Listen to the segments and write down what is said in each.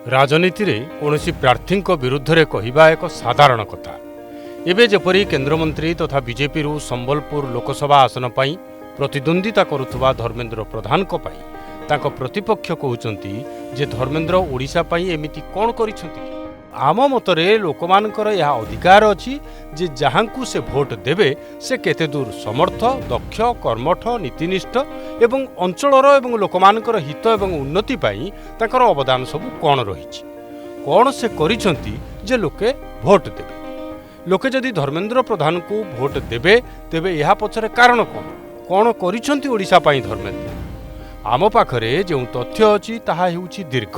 राजनीति रे कौनसी प्रार्थी विरुद्ध रे कहिबा एक साधारण कथा। एबे जेपरी केंद्रमंत्री तथा बीजेपी रु संबलपुर लोकसभा आसन पाई प्रतिद्वंदिता करुथुबा धर्मेंद्र प्रधान को पाई तांको प्रतिपक्ष कहउचंती जे धर्मेंद्र ओडिशा पाई एमिति कोन करिसंती। आम मतरे लोकमानकर यह अधिकार अछि जे जहांकु से भोट देबे से केते दूर समर्थ दक्ष कर्मठ नीतिनिष्ठ एवं अंचलर एवं लोकमानकर हित एवं उन्नति पाई ताकर अवदान सबु कोन रहिछि, कोन से करिसंती जे लोके भोट देबे। लोके जदि धर्मेंद्र प्रधान को भोट देबे तेबे यह पछरे कारण कोन करिसंती ओडिशा पाई धर्मेंद्र। आम पाखरे जो तथ्य अछि ताहा हेउछि दीर्घ।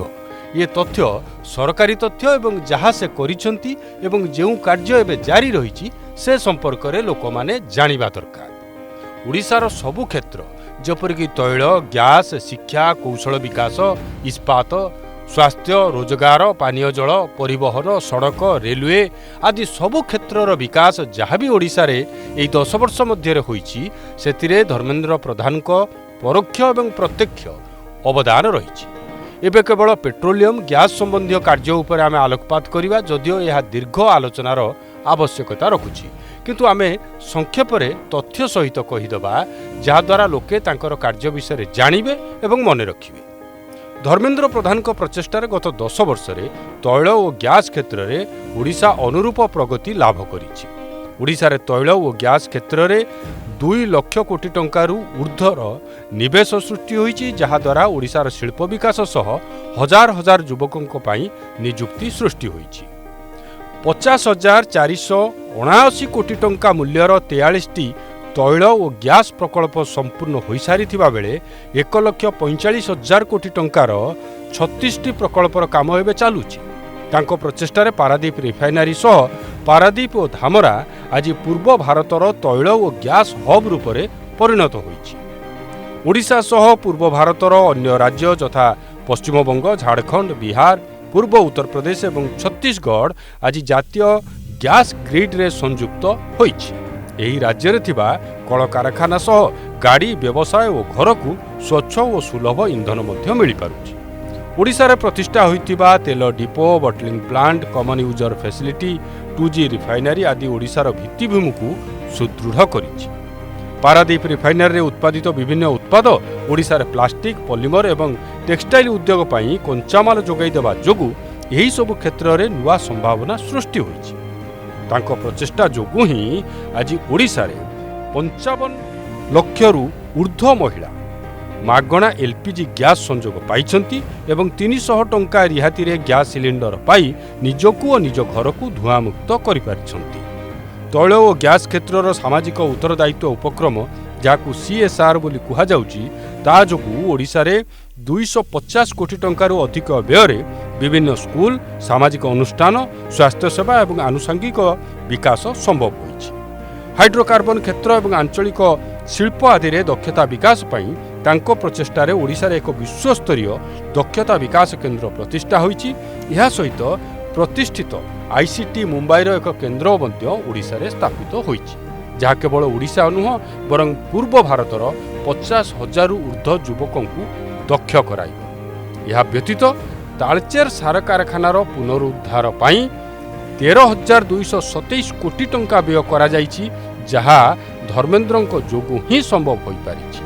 ये तथ्य सरकारी तथ्य एवं जहाँ से करिसंती एवं जेउ कार्य एबे जारी रहिछि से संपर्क रे लोक माने जानिबा दरकार। ओडिशार सबु क्षेत्र जेपरिक तैल गैस शिक्षा कौशल विकास इस्पात स्वास्थ्य रोजगार पानीय जल परिवहन सड़क रेलवे आदि सबु क्षेत्रर विकास जहाँ भी ओडिशा रे एई 10 वर्ष मध्य होईछि सेतिरे धर्मेंद्र प्रधान को परोक्ष एवं प्रत्यक्ष अवदान रहिछि। एबे केवल पेट्रोलियम गैस संबंधी कार्य उपर आमे आलोकपात करिवा जदिओ यह दीर्घ आलोचनार आवश्यकता रखुछि, किंतु आमे संक्षेप रे तथ्य सहित कहिदबा जहाद्वारा लोके तांकर कार्य विषय जानिबे एवं मने रखिबे। धर्मेंद्र प्रधान को प्रचेष्टार गत 10 वर्ष रे तैल और गैस क्षेत्र में ओडिशा अनुरूप प्रगति लाभ करिछि। ओडिशा रे तैल और गैस क्षेत्र में 2 लाख कोटी टंकारु ऊर्ध्वर निवेश सृष्टि होईछि, जहाद्वारा ओडिशार शिल्प विकास सह हजार हजार युवकों पाई नियुक्ति सृष्टि होईछि। 50,479 कोटी टंका मूल्यर 43टी तैल और गैस प्रकल्प संपूर्ण हो सारी बेले 1,45,000 कोटी टंकार 36टी प्रकल्पर काम एवं चलुछि। तांको प्रचेष्टार पारादीप रिफाइनारी सह पारादीप और धामरा आज पूर्व भारतर तैल और गैस हब रूप में परिणत होईछि। ओडिशा सह पूर्व भारतर अन्य राज्य तथा पश्चिमबंग झारखंड बिहार पूर्व उत्तर प्रदेश और छत्तीसगढ़ आज जातीय गैस ग्रिड रे संयुक्त होईछि। एही राज्य रे थिबा कल कारखाना सह गाड़ी व्यवसाय और घर को स्वच्छ और सुलभ इंधन मध्य मिल पारुछि। ओडिशा रे प्रतिष्ठा होइतिबा तेल डिपो बटलिंग प्लांट कमन यूजर फैसिलिटी 2G रिफाइनारी आदि ओडिशार भित्तिभूमि को सुदृढ़ करिछि। पारादीप रिफाइनारी रे उत्पादित विभिन्न उत्पाद ओडिशा रे प्लास्टिक पॉलीमर एवं टेक्सटाइल उद्योग पाई कंचामाल जोगाई देबा जोगु एही सब क्षेत्र रे नुआ संभावना सृष्टि होइछि। तांको प्रचेष्टा जोगु ही आज ओडिशा रे 55 लाख रु ऊर्ध्व महिला मागणा एलपीजी गैस संजोग पाइछंती एवं 300 टंका रिहाती रे गैस सिलिंडर पाई निजकु और निज घर को धुआमुक्त करि पारिछंती। तैल और गैस क्षेत्रर सामाजिक उत्तरदायित्व उपक्रम जाकु CSR बोली कुहा जाउची ता जोगु ओडिशा रे 250 कोटी टंकारु अधिक व्यय विभिन्न स्कूल सामाजिक अनुष्ठान स्वास्थ्य सेवा एवं आनुषंगिक विकास संभव होईछि। हाइड्रोकार्बन क्षेत्र एवं आंचलिक शिल्प आदि रे दक्षता विकास पाई तांको प्रचेष्टा रे ओडिशा रे एक विश्वस्तरीय दक्षता विकास केंद्र प्रतिष्ठा होईछि। यह सहित प्रतिष्ठित ICT मुंबई रो एक केंद्र मध्य ओडिशा रे स्थापित होईछि, जहाँ केवल ओडिशा नुह बरं पूर्व भारतर 50,000 ऊर्ध्व युवकों को दक्ष कराइब। यह व्यतीत तालचेर सार कारखानार पुनरुद्धार पाई 13,227 कोटी टंका व्यय करा जाइछि, जहाँ धर्मेंद्रଙ୍କ जोगु ही संभव होई पारिछि।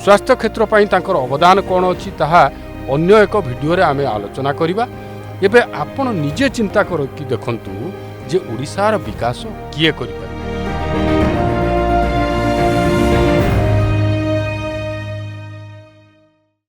स्वास्थ्य क्षेत्र पाई तांकर अवदान कोन अछि ताहा अन्य एक भिडियो रे आमे आलोचना करिबा। एबे आपण निजे चिंता करो कि देखंतु जे ओडिशार विकास किए करि